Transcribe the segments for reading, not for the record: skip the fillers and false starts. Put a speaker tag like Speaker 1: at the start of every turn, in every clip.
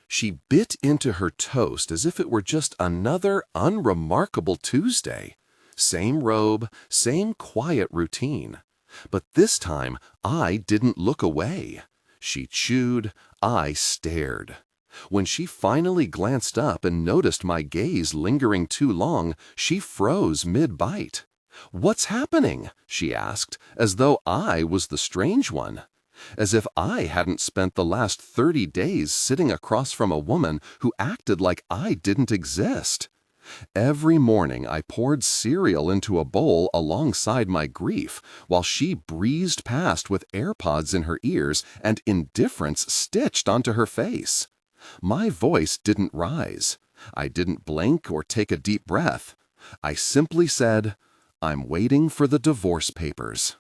Speaker 1: She bit into her toast as if it were just another unremarkable Tuesday. Same robe, same quiet routine. But this time, I didn't look away. She chewed, I stared. When she finally glanced up and noticed my gaze lingering too long, she froze mid-bite. "What's happening?" she asked, as though I was the strange one. As if I hadn't spent the last 30 days sitting across from a woman who acted like I didn't exist. Every morning I poured cereal into a bowl alongside my grief, while she breezed past with AirPods in her ears and indifference stitched onto her face. My voice didn't rise. I didn't blink or take a deep breath. I simply said, "I'm waiting for the divorce papers."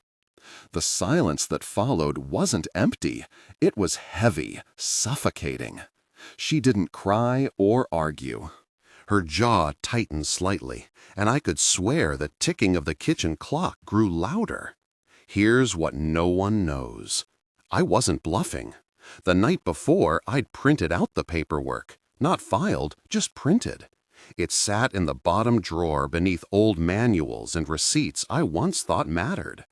Speaker 1: The silence that followed wasn't empty. It was heavy, suffocating. She didn't cry or argue. Her jaw tightened slightly, and I could swear the ticking of the kitchen clock grew louder. Here's what no one knows. I wasn't bluffing. The night before, I'd printed out the paperwork. Not filed, just printed. It sat in the bottom drawer beneath old manuals and receipts I once thought mattered.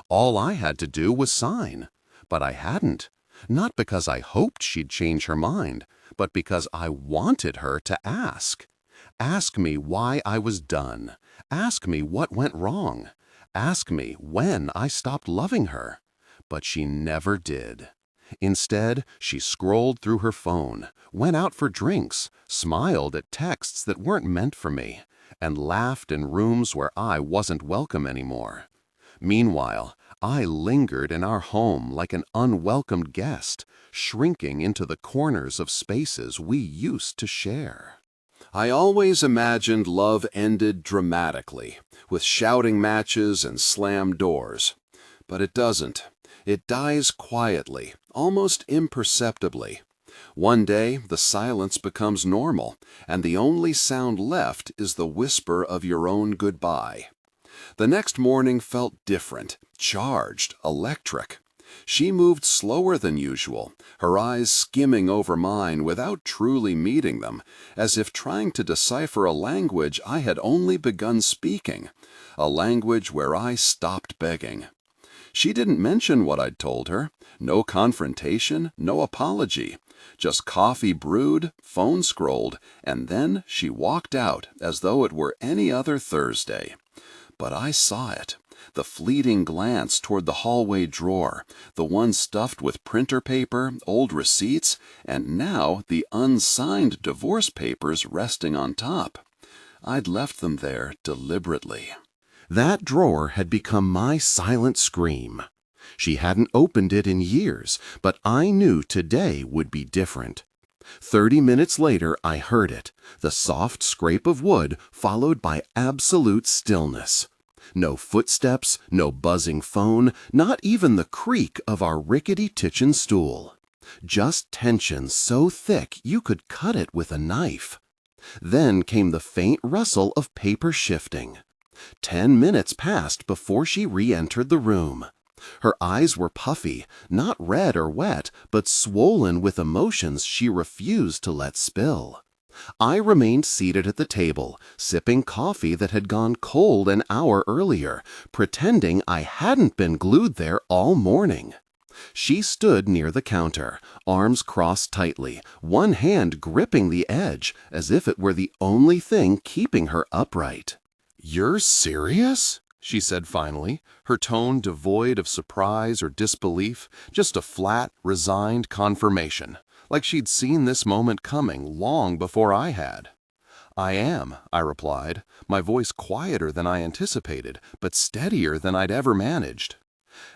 Speaker 1: All I had to do was sign. But I hadn't. Not because I hoped she'd change her mind, but because I wanted her to ask. Ask me why I was done. Ask me what went wrong. Ask me when I stopped loving her. But she never did. Instead, she scrolled through her phone, went out for drinks, smiled at texts that weren't meant for me, and laughed in rooms where I wasn't welcome anymore. Meanwhile, I lingered in our home like an unwelcomed guest, shrinking into the corners of spaces we used to share. I always imagined love ended dramatically, with shouting matches and slammed doors. But it doesn't. It dies quietly, almost imperceptibly. One day, the silence becomes normal, and the only sound left is the whisper of your own goodbye. The next morning felt different, charged, electric. She moved slower than usual, her eyes skimming over mine without truly meeting them, as if trying to decipher a language I had only begun speaking, a language where I stopped begging. She didn't mention what I'd told her. No confrontation, no apology. Just coffee brewed, phone scrolled, and then she walked out as though it were any other Thursday. But I saw it. The fleeting glance toward the hallway drawer, the one stuffed with printer paper, old receipts, and now the unsigned divorce papers resting on top. I'd left them there deliberately. That drawer had become my silent scream. She hadn't opened it in years, but I knew today would be different. 30 minutes later, I heard it, the soft scrape of wood followed by absolute stillness. No footsteps, no buzzing phone, not even the creak of our rickety kitchen stool. Just tension so thick you could cut it with a knife. Then came the faint rustle of paper shifting. 10 minutes passed before she re-entered the room. Her eyes were puffy, not red or wet, but swollen with emotions she refused to let spill. I remained seated at the table, sipping coffee that had gone cold an hour earlier, pretending I hadn't been glued there all morning. She stood near the counter, arms crossed tightly, one hand gripping the edge, as if it were the only thing keeping her upright. "You're serious?" she said finally, her tone devoid of surprise or disbelief, just a flat, resigned confirmation, like she'd seen this moment coming long before I had. "I am," I replied, my voice quieter than I anticipated, but steadier than I'd ever managed.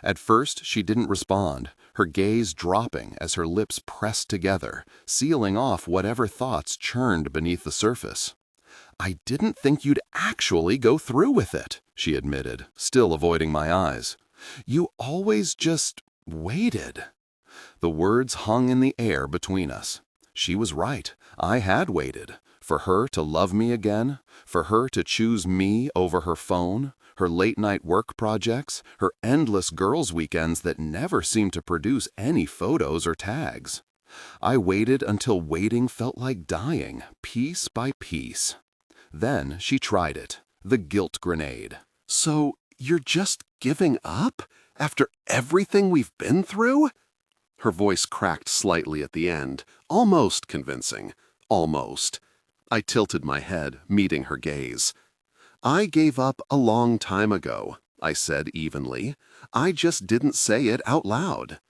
Speaker 1: At first, she didn't respond, her gaze dropping as her lips pressed together, sealing off whatever thoughts churned beneath the surface. "I didn't think you'd actually go through with it," she admitted, still avoiding my eyes. "You always just waited." The words hung in the air between us. She was right. I had waited. For her to love me again, for her to choose me over her phone, her late-night work projects, her endless girls' weekends that never seemed to produce any photos or tags. I waited until waiting felt like dying, piece by piece. Then she tried it, the guilt grenade. "So you're just giving up? After everything we've been through?" Her voice cracked slightly at the end, almost convincing. Almost. I tilted my head, meeting her gaze. "I gave up a long time ago," I said evenly. "I just didn't say it out loud."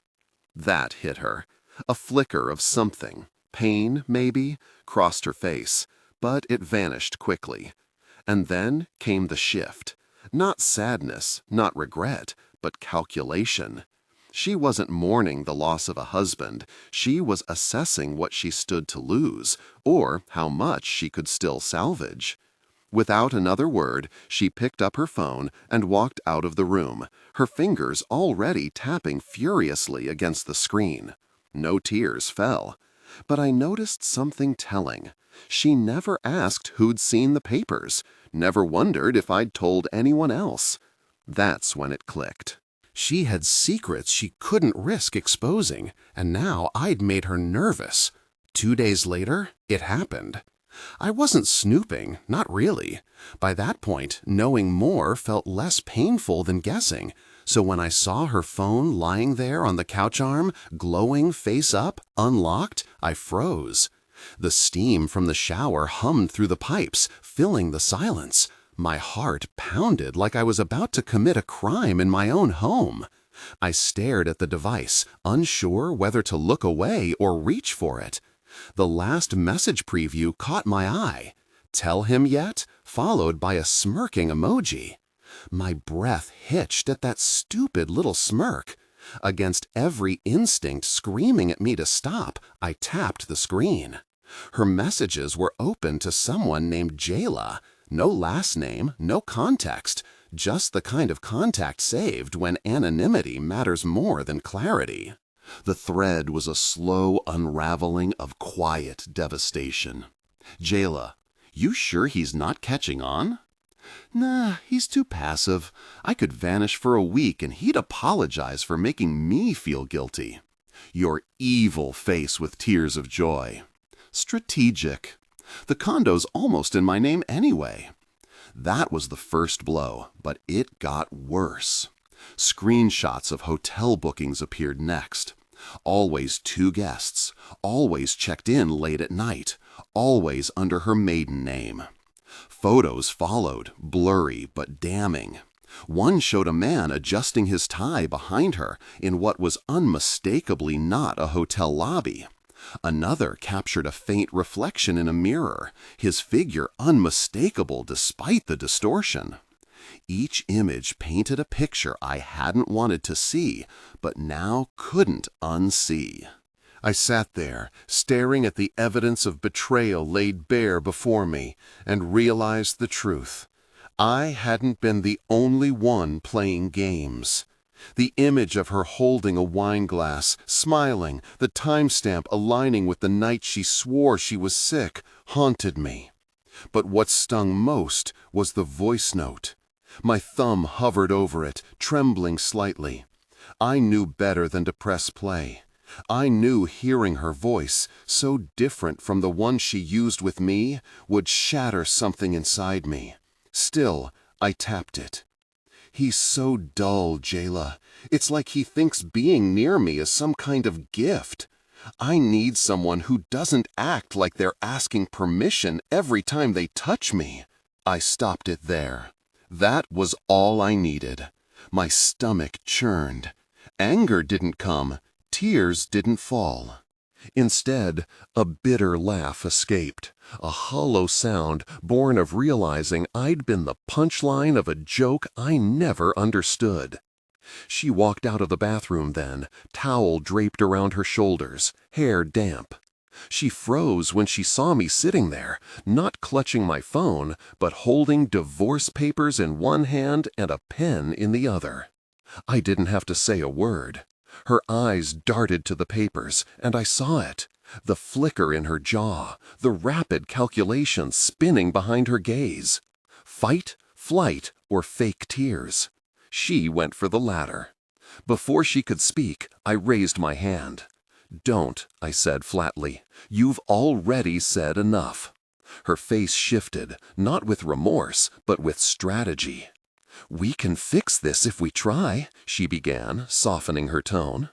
Speaker 1: That hit her. A flicker of something, pain maybe, crossed her face, but it vanished quickly. And then came the shift. Not sadness, not regret, but calculation. She wasn't mourning the loss of a husband. She was assessing what she stood to lose, or how much she could still salvage. Without another word, she picked up her phone and walked out of the room, her fingers already tapping furiously against the screen. No tears fell. But I noticed something telling. She never asked who'd seen the papers, never wondered if I'd told anyone else. That's when it clicked. She had secrets she couldn't risk exposing, and now I'd made her nervous. 2 days later, it happened. I wasn't snooping, not really. By that point, knowing more felt less painful than guessing, so when I saw her phone lying there on the couch arm, glowing face up, unlocked, I froze. The steam from the shower hummed through the pipes, filling the silence. My heart pounded like I was about to commit a crime in my own home. I stared at the device, unsure whether to look away or reach for it. The last message preview caught my eye. "Tell him yet?" followed by a smirking emoji. My breath hitched at that stupid little smirk. Against every instinct screaming at me to stop, I tapped the screen. Her messages were open to someone named Jayla. No last name, no context, just the kind of contact saved when anonymity matters more than clarity. The thread was a slow unraveling of quiet devastation. "Jayla, you sure he's not catching on?" "Nah, he's too passive. I could vanish for a week and he'd apologize for making me feel guilty." Your evil face with tears of joy. "Strategic. The condo's almost in my name anyway." That was the first blow, but it got worse. Screenshots of hotel bookings appeared next. Always 2 guests, always checked in late at night, always under her maiden name. Photos followed, blurry but damning. One showed a man adjusting his tie behind her in what was unmistakably not a hotel lobby. Another captured a faint reflection in a mirror, his figure unmistakable despite the distortion. Each image painted a picture I hadn't wanted to see, but now couldn't unsee. I sat there, staring at the evidence of betrayal laid bare before me, and realized the truth. I hadn't been the only one playing games. The image of her holding a wine glass, smiling, the timestamp aligning with the night she swore she was sick, haunted me. But what stung most was the voice note. My thumb hovered over it, trembling slightly. I knew better than to press play. I knew hearing her voice, so different from the one she used with me, would shatter something inside me. Still, I tapped it. "He's so dull, Jayla. It's like he thinks being near me is some kind of gift. I need someone who doesn't act like they're asking permission every time they touch me." I stopped it there. That was all I needed. My stomach churned. Anger didn't come. Tears didn't fall. Instead, a bitter laugh escaped, a hollow sound born of realizing I'd been the punchline of a joke I never understood. She walked out of the bathroom then, towel draped around her shoulders, hair damp. She froze when she saw me sitting there, not clutching my phone, but holding divorce papers in one hand and a pen in the other. I didn't have to say a word. Her eyes darted to the papers, and I saw it. The flicker in her jaw, the rapid calculation spinning behind her gaze. Fight, flight, or fake tears. She went for the latter. Before she could speak, I raised my hand. "Don't," I said flatly. "You've already said enough." Her face shifted, not with remorse, but with strategy. "We can fix this if we try," she began, softening her tone.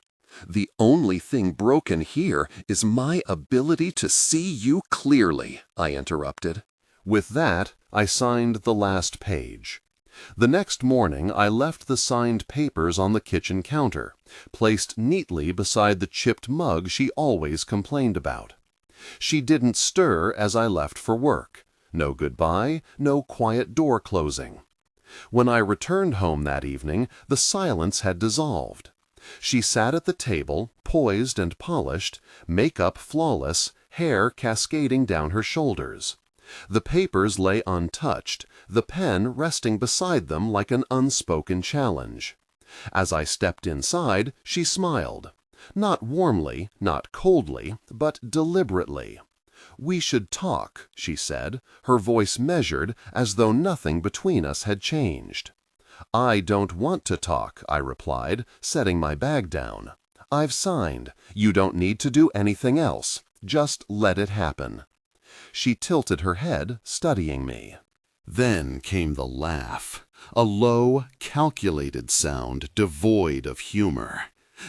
Speaker 1: "The only thing broken here is my ability to see you clearly," I interrupted. With that, I signed the last page. The next morning, I left the signed papers on the kitchen counter, placed neatly beside the chipped mug she always complained about. She didn't stir as I left for work. No goodbye, no quiet door closing. When I returned home that evening, the silence had dissolved. She sat at the table, poised and polished, makeup flawless, hair cascading down her shoulders. The papers lay untouched, the pen resting beside them like an unspoken challenge. As I stepped inside, she smiled. Not warmly, not coldly, but deliberately. "We should talk," she said, her voice measured, as though nothing between us had changed. "I don't want to talk," I replied, setting my bag down. "I've signed. You don't need to do anything else. Just let it happen." She tilted her head, studying me. Then came the laugh, a low, calculated sound devoid of humor.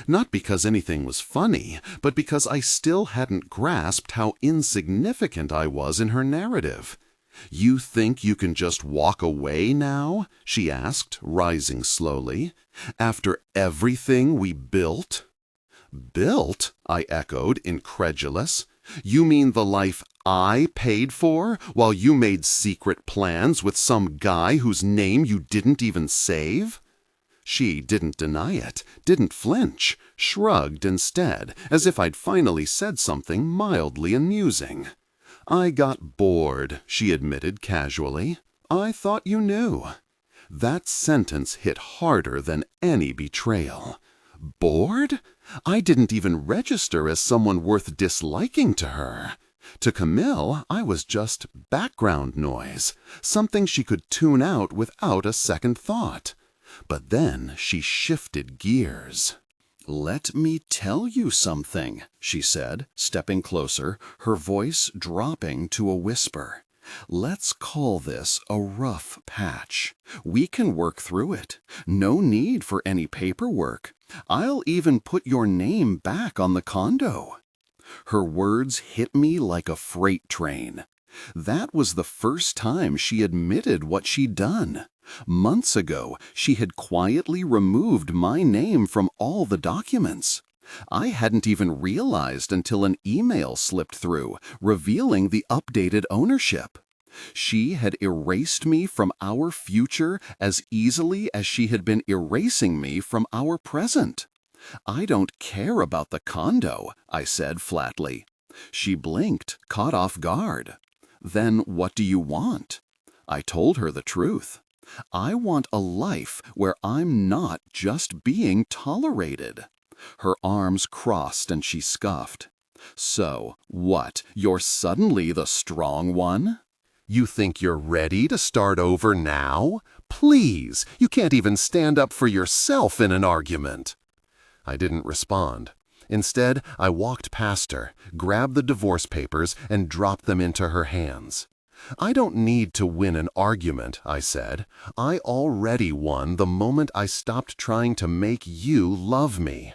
Speaker 1: Not because anything was funny, but because I still hadn't grasped how insignificant I was in her narrative. "You think you can just walk away now?" she asked, rising slowly. "After everything we built?" "Built?" I echoed, incredulous. "You mean the life I paid for, while you made secret plans with some guy whose name you didn't even save?" She didn't deny it, didn't flinch, shrugged instead, as if I'd finally said something mildly amusing. "I got bored," she admitted casually. "I thought you knew." That sentence hit harder than any betrayal. Bored? I didn't even register as someone worth disliking to her. To Camille, I was just background noise, something she could tune out without a second thought. But then she shifted gears. "Let me tell you something," she said, stepping closer, her voice dropping to a whisper. "Let's call this a rough patch. We can work through it. No need for any paperwork. I'll even put your name back on the condo." Her words hit me like a freight train. That was the first time she admitted what she'd done. Months ago, she had quietly removed my name from all the documents. I hadn't even realized until an email slipped through, revealing the updated ownership. She had erased me from our future as easily as she had been erasing me from our present. "I don't care about the condo," I said flatly. She blinked, caught off guard. "Then what do you want?" I told her the truth. "I want a life where I'm not just being tolerated." Her arms crossed and she scoffed. "So, what, you're suddenly the strong one?" "You think you're ready to start over now? Please, you can't even stand up for yourself in an argument." I didn't respond. Instead, I walked past her, grabbed the divorce papers, and dropped them into her hands. "I don't need to win an argument," I said. "I already won the moment I stopped trying to make you love me."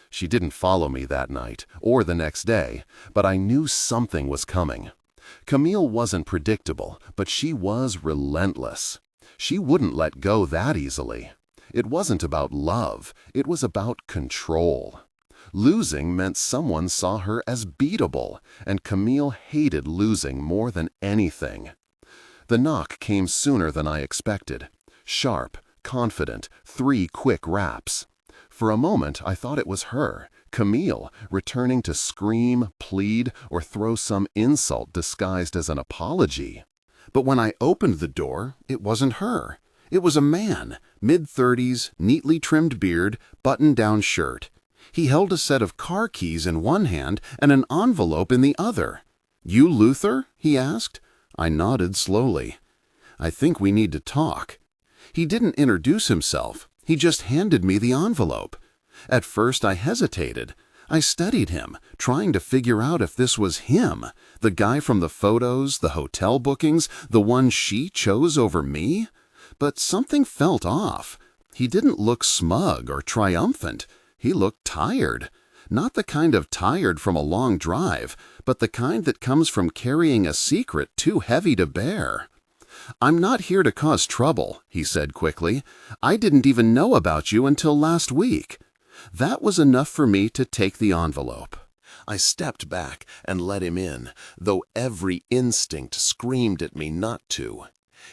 Speaker 1: She didn't follow me that night, or the next day, but I knew something was coming. Camille wasn't predictable, but she was relentless. She wouldn't let go that easily. It wasn't about love, it was about control. Losing meant someone saw her as beatable, and Camille hated losing more than anything. The knock came sooner than I expected. Sharp, confident, 3 quick raps. For a moment I thought it was her, Camille, returning to scream, plead, or throw some insult disguised as an apology. But when I opened the door, it wasn't her. It was a man, mid-30s, neatly trimmed beard, button-down shirt. He held a set of car keys in one hand and an envelope in the other. "You Luther?" he asked. I nodded slowly. "I think we need to talk." He didn't introduce himself. He just handed me the envelope. At first I hesitated.
Speaker 2: I studied him, trying to figure out if this was him, the guy from the photos, the hotel bookings, the one she chose over me. But something felt off. He didn't look smug or triumphant. He looked tired. Not the kind of tired from a long drive, but the kind that comes from carrying a secret too heavy to bear. "I'm not here to cause trouble," he said quickly. "I didn't even know about you until last week." That was enough for me to take the envelope. I stepped back and let him in, though every instinct screamed at me not to.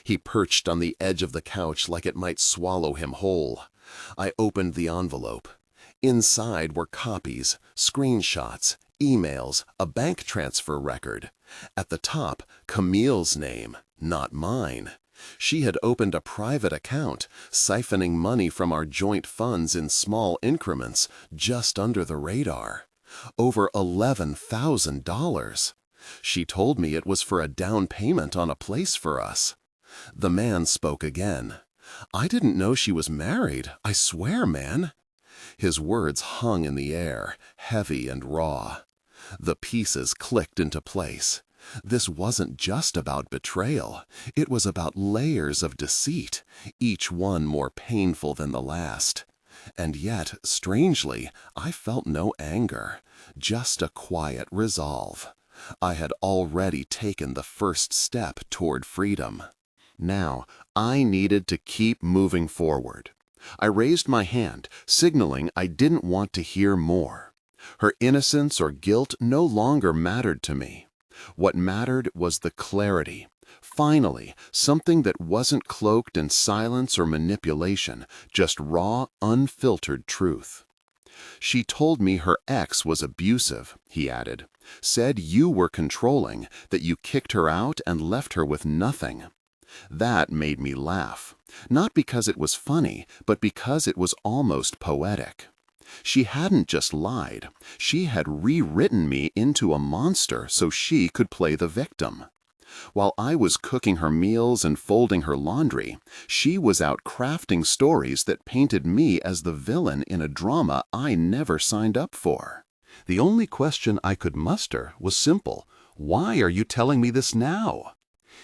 Speaker 2: He perched on the edge of the couch like it might swallow him whole. I opened the envelope. Inside were copies, screenshots, emails, a bank transfer record. At the top, Camille's name, not mine. She had opened a private account, siphoning money from our joint funds in small increments, just under the radar. Over $11,000. She told me it was for a down payment on a place for us. The man spoke again. "I didn't know she was married, I swear, man." His words hung in the air, heavy and raw. The pieces clicked into place. This wasn't just about betrayal. It was about layers of deceit, each one more painful than the last. And yet, strangely, I felt no anger, just a quiet resolve. I had already taken the first step toward freedom. Now, I needed to keep moving forward. I raised my hand, signaling I didn't want to hear more. Her innocence or guilt no longer mattered to me. What mattered was the clarity. Finally, something that wasn't cloaked in silence or manipulation, just raw, unfiltered truth. "She told me her ex was abusive," he added. "Said you were controlling, that you kicked her out and left her with nothing." That made me laugh. Not because it was funny, but because it was almost poetic. She hadn't just lied. She had rewritten me into a monster so she could play the victim. While I was cooking her meals and folding her laundry, she was out crafting stories that painted me as the villain in a drama I never signed up for. The only question I could muster was simple. "Why are you telling me this now?"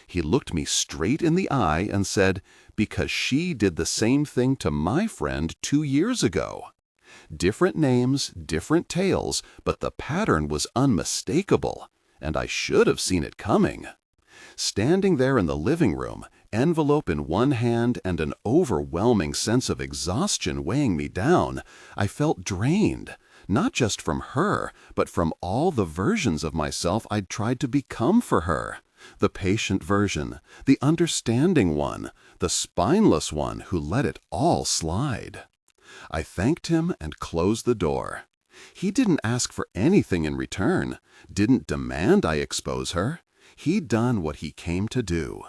Speaker 2: He looked me straight in the eye and said, "Because she did the same thing to my friend 2 years ago." Different names, different tales, but the pattern was unmistakable, and I should have seen it coming. Standing there in the living room, envelope in one hand and an overwhelming sense of exhaustion weighing me down, I felt drained, not just from her, but from all the versions of myself I'd tried to become for her. The patient version, the understanding one, the spineless one who let it all slide. I thanked him and closed the door. He didn't ask for anything in return, didn't demand I expose her. He'd done what he came to do.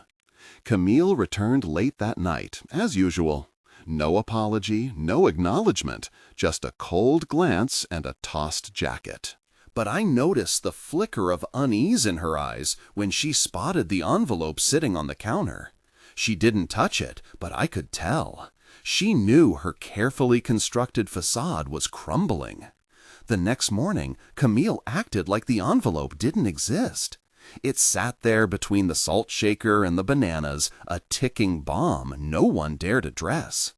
Speaker 2: Camille returned late that night, as usual. No apology, no acknowledgement, just a cold glance and a tossed jacket. But I noticed the flicker of unease in her eyes when she spotted the envelope sitting on the counter. She didn't touch it, but I could tell. She knew her carefully constructed facade was crumbling. The next morning, Camille acted like the envelope didn't exist. It sat there between the salt shaker and the bananas, a ticking bomb no one dared address.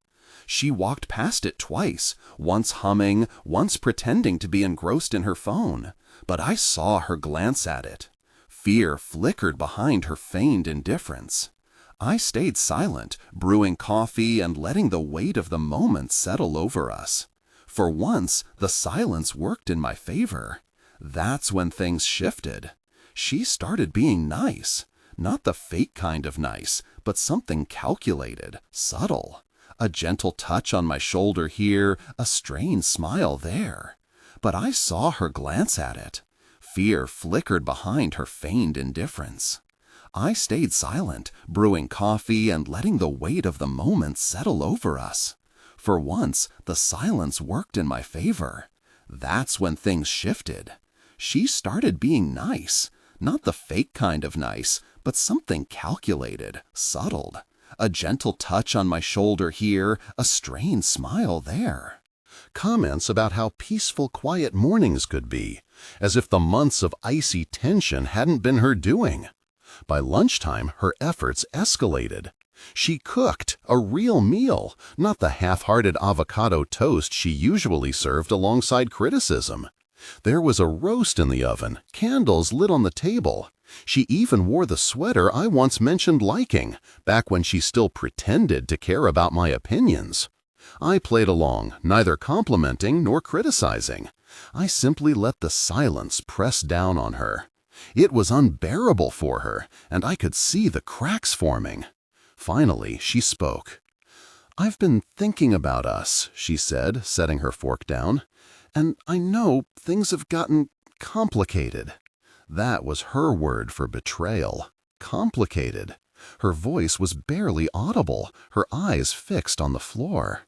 Speaker 2: She walked past it twice, once humming, once pretending to be engrossed in her phone. But I saw her glance at it. Fear flickered behind her feigned indifference. I stayed silent, brewing coffee and letting the weight of the moment settle over us. For once, the silence worked in my favor. That's when things shifted. She started being nice. Not the fake kind of nice, but something calculated, subtle. A gentle touch on my shoulder here, a strained smile there. But I saw her glance at it. Fear flickered behind her feigned indifference. I stayed silent, brewing coffee and letting the weight of the moment settle over us. For once, the silence worked in my favor. That's when things shifted. She started being nice. Not the fake kind of nice, but something calculated, subtle. A gentle touch on my shoulder here, a strained smile there. Comments about how peaceful, quiet mornings could be, as if the months of icy tension hadn't been her doing. By lunchtime, her efforts escalated. She cooked a real meal, not the half-hearted avocado toast she usually served alongside criticism. There was a roast in the oven, candles lit on the table. She even wore the sweater I once mentioned liking, back when she still pretended to care about my opinions. I played along, neither complimenting nor criticizing. I simply let the silence press down on her. It was unbearable for her, and I could see the cracks forming. Finally, she spoke. "I've been thinking about us," she said, setting her fork down. "And I know things have gotten complicated." That was her word for betrayal. Complicated. Her voice was barely audible, her eyes fixed on the floor.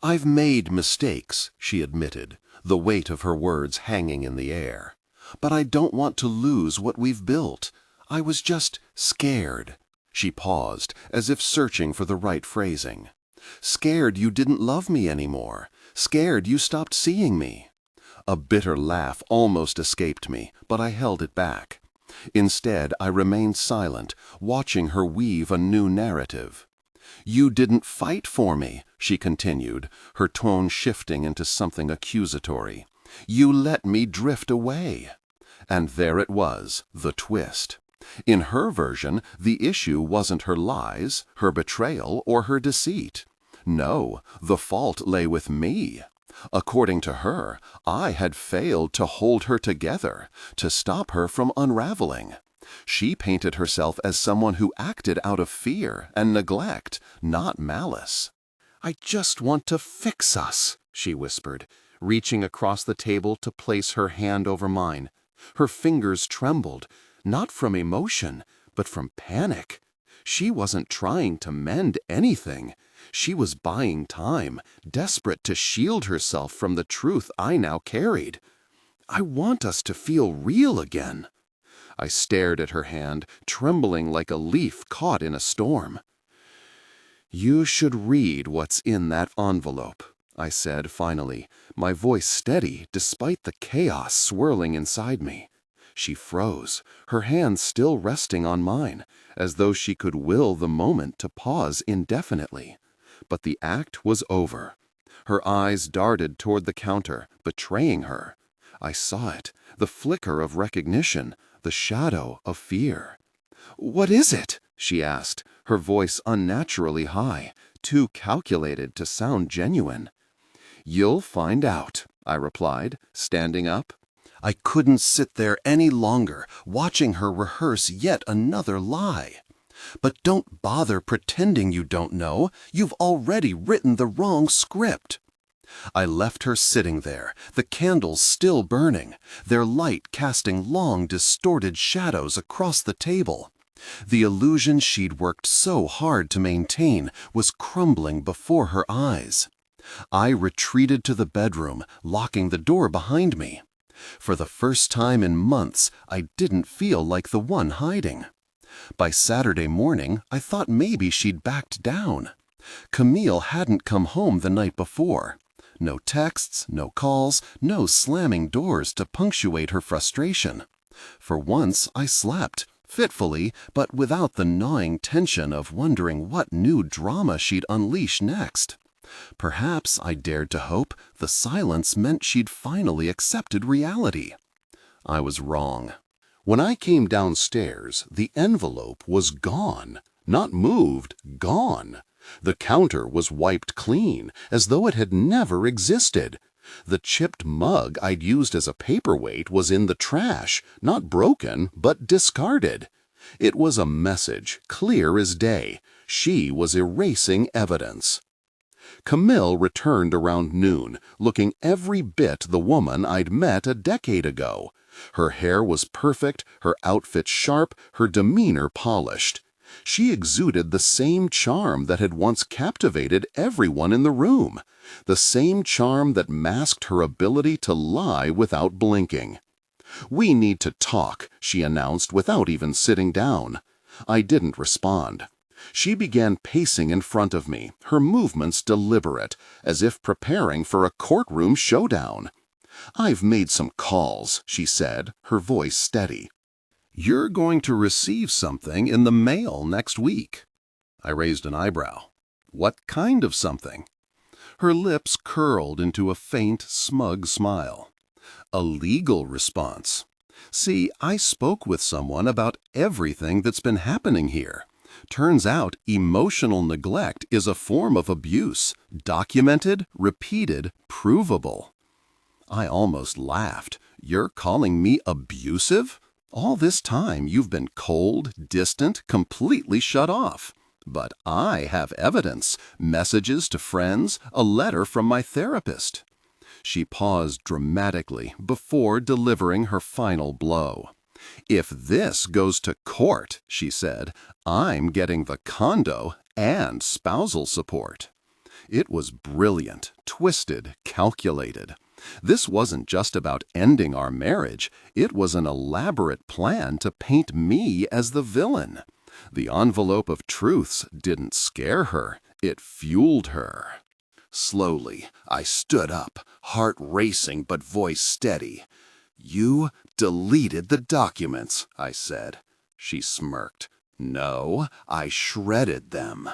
Speaker 2: "I've made mistakes," she admitted, the weight of her words hanging in the air. "But I don't want to lose what we've built. I was just scared." She paused, as if searching for the right phrasing. "Scared you didn't love me anymore. Scared you stopped seeing me." A bitter laugh almost escaped me, but I held it back. Instead, I remained silent, watching her weave a new narrative. "You didn't fight for me," she continued, her tone shifting into something accusatory. "You let me drift away." And there it was, the twist. In her version, the issue wasn't her lies, her betrayal, or her deceit. No, the fault lay with me. According to her, I had failed to hold her together, to stop her from unraveling. She painted herself as someone who acted out of fear and neglect, not malice. "I just want to fix us," she whispered, reaching across the table to place her hand over mine. Her fingers trembled, not from emotion, but from panic. She wasn't trying to mend anything. She was buying time, desperate to shield herself from the truth I now carried. "I want us to feel real again." I stared at her hand, trembling like a leaf caught in a storm. "You should read what's in that envelope," I said finally, my voice steady despite the chaos swirling inside me. She froze, her hand still resting on mine, as though she could will the moment to pause indefinitely. But the act was over. Her eyes darted toward the counter, betraying her. I saw it, the flicker of recognition, the shadow of fear. "What is it?" she asked, her voice unnaturally high, too calculated to sound genuine. "You'll find out," I replied, standing up. I couldn't sit there any longer, watching her rehearse yet another lie. "But don't bother pretending you don't know. You've already written the wrong script." I left her sitting there, the candles still burning, their light casting long, distorted shadows across the table. The illusion she'd worked so hard to maintain was crumbling before her eyes. I retreated to the bedroom, locking the door behind me. For the first time in months, I didn't feel like the one hiding. By Saturday morning, I thought maybe she'd backed down. Camille hadn't come home the night before. No texts, no calls, no slamming doors to punctuate her frustration. For once, I slept, fitfully, but without the gnawing tension of wondering what new drama she'd unleash next. Perhaps, I dared to hope, the silence meant she'd finally accepted reality. I was wrong. When I came downstairs, the envelope was gone. Not moved, gone. The counter was wiped clean, as though it had never existed. The chipped mug I'd used as a paperweight was in the trash, not broken, but discarded. It was a message, clear as day. She was erasing evidence. Camille returned around noon, looking every bit the woman I'd met a decade ago. Her hair was perfect, her outfit sharp, her demeanor polished. She exuded the same charm that had once captivated everyone in the room, the same charm that masked her ability to lie without blinking. "We need to talk," she announced without even sitting down. I didn't respond. She began pacing in front of me, her movements deliberate, as if preparing for a courtroom showdown. "I've made some calls," she said, her voice steady. "You're going to receive something in the mail next week." I raised an eyebrow. "What kind of something?" Her lips curled into a faint, smug smile. "A legal response. See, I spoke with someone about everything that's been happening here. Turns out emotional neglect is a form of abuse, documented, repeated, provable." I almost laughed. "You're calling me abusive? All this time you've been cold, distant, completely shut off. But I have evidence, messages to friends, a letter from my therapist." She paused dramatically before delivering her final blow. "If this goes to court," she said, "I'm getting the condo and spousal support." It was brilliant, twisted, calculated. This wasn't just about ending our marriage. It was an elaborate plan to paint me as the villain. The envelope of truths didn't scare her. It fueled her. Slowly, I stood up, heart racing but voice steady. "You deleted the documents," I said. She smirked. "No, I shredded them."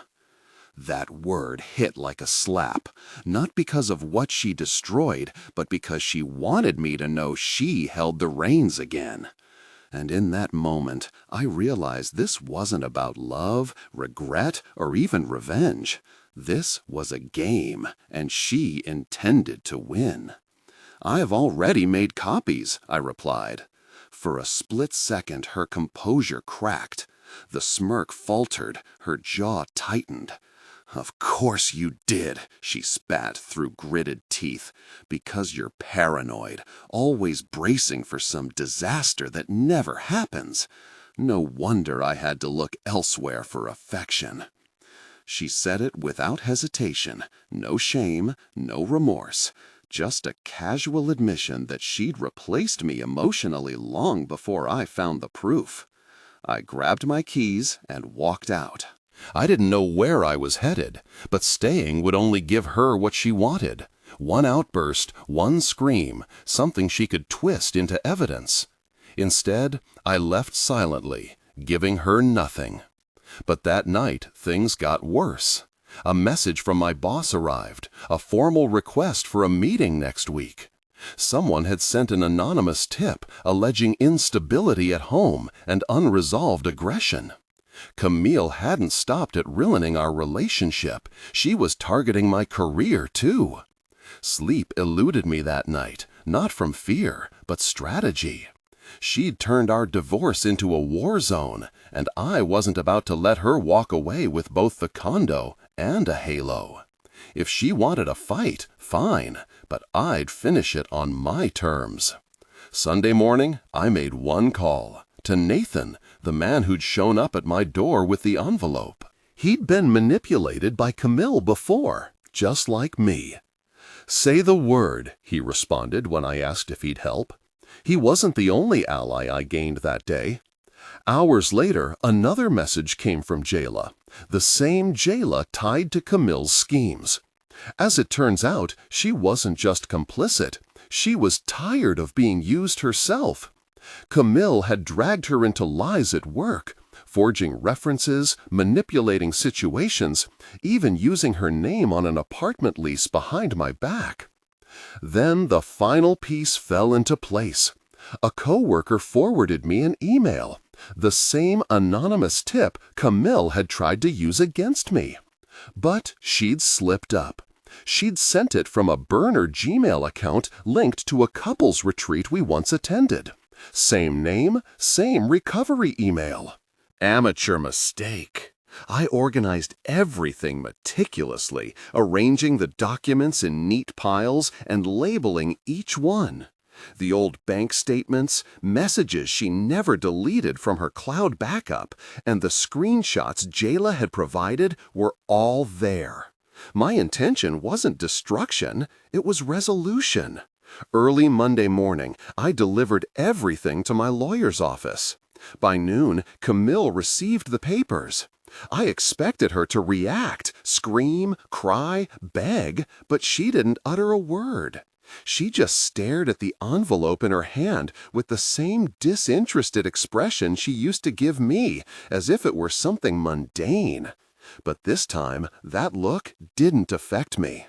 Speaker 2: That word hit like a slap, not because of what she destroyed, but because she wanted me to know she held the reins again. And in that moment, I realized this wasn't about love, regret, or even revenge. This was a game, and she intended to win. "I've already made copies," I replied. For a split second, her composure cracked. The smirk faltered, her jaw tightened. "Of course you did," she spat through gritted teeth. "Because you're paranoid, always bracing for some disaster that never happens. No wonder I had to look elsewhere for affection." She said it without hesitation, no shame, no remorse, just a casual admission that she'd replaced me emotionally long before I found the proof. I grabbed my keys and walked out. I didn't know where I was headed, but staying would only give her what she wanted. One outburst, one scream, something she could twist into evidence. Instead, I left silently, giving her nothing. But that night, things got worse. A message from my boss arrived, a formal request for a meeting next week. Someone had sent an anonymous tip alleging instability at home and unresolved aggression. Camille hadn't stopped at ruining our relationship. She was targeting my career, too. Sleep eluded me that night, not from fear, but strategy. She'd turned our divorce into a war zone, and I wasn't about to let her walk away with both the condo and a halo. If she wanted a fight, fine, but I'd finish it on my terms. Sunday morning, I made one call. To Nathan, the man who'd shown up at my door with the envelope. He'd been manipulated by Camille before, just like me. "Say the word," he responded when I asked if he'd help. He wasn't the only ally I gained that day. Hours later, another message came from Jayla, the same Jayla tied to Camille's schemes. As it turns out, she wasn't just complicit. She was tired of being used herself. Camille had dragged her into lies at work, forging references, manipulating situations, even using her name on an apartment lease behind my back. Then the final piece fell into place. A coworker forwarded me an email, the same anonymous tip Camille had tried to use against me. But she'd slipped up. She'd sent it from a burner Gmail account linked to a couples retreat we once attended. Same name, same recovery email. Amateur mistake. I organized everything meticulously, arranging the documents in neat piles and labeling each one. The old bank statements, messages she never deleted from her cloud backup, and the screenshots Jayla had provided were all there. My intention wasn't destruction, it was resolution. Early Monday morning, I delivered everything to my lawyer's office. By noon, Camille received the papers. I expected her to react, scream, cry, beg, but she didn't utter a word. She just stared at the envelope in her hand with the same disinterested expression she used to give me, as if it were something mundane. But this time, that look didn't affect me.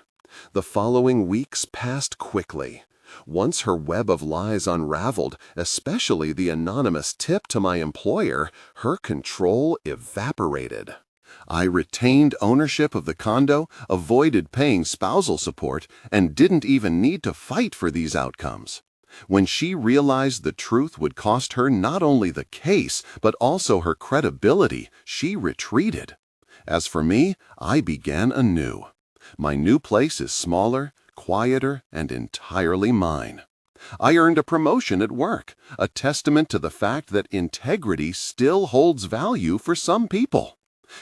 Speaker 2: The following weeks passed quickly. Once her web of lies unraveled, especially the anonymous tip to my employer, her control evaporated. I retained ownership of the condo, avoided paying spousal support, and didn't even need to fight for these outcomes. When she realized the truth would cost her not only the case, but also her credibility, she retreated. As for me, I began anew. My new place is smaller, quieter, and entirely mine. I earned a promotion at work, a testament to the fact that integrity still holds value for some people.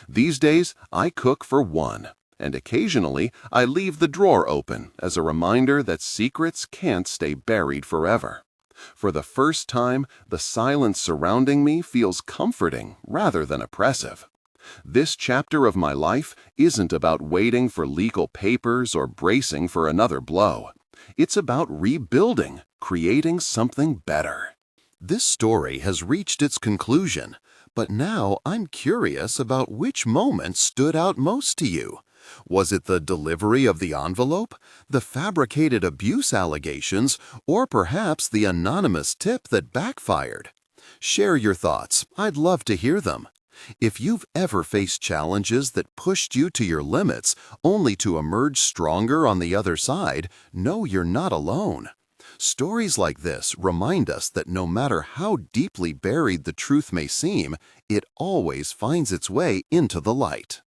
Speaker 2: These days, I cook for one, and occasionally I leave the drawer open as a reminder that secrets can't stay buried forever. For the first time, the silence surrounding me feels comforting rather than oppressive. This chapter of my life isn't about waiting for legal papers or bracing for another blow. It's about rebuilding, creating something better.
Speaker 1: This story has reached its conclusion, but now I'm curious about which moment stood out most to you. Was it the delivery of the envelope, the fabricated abuse allegations, or perhaps the anonymous tip that backfired? Share your thoughts. I'd love to hear them. If you've ever faced challenges that pushed you to your limits only to emerge stronger on the other side, know you're not alone. Stories like this remind us that no matter how deeply buried the truth may seem, it always finds its way into the light.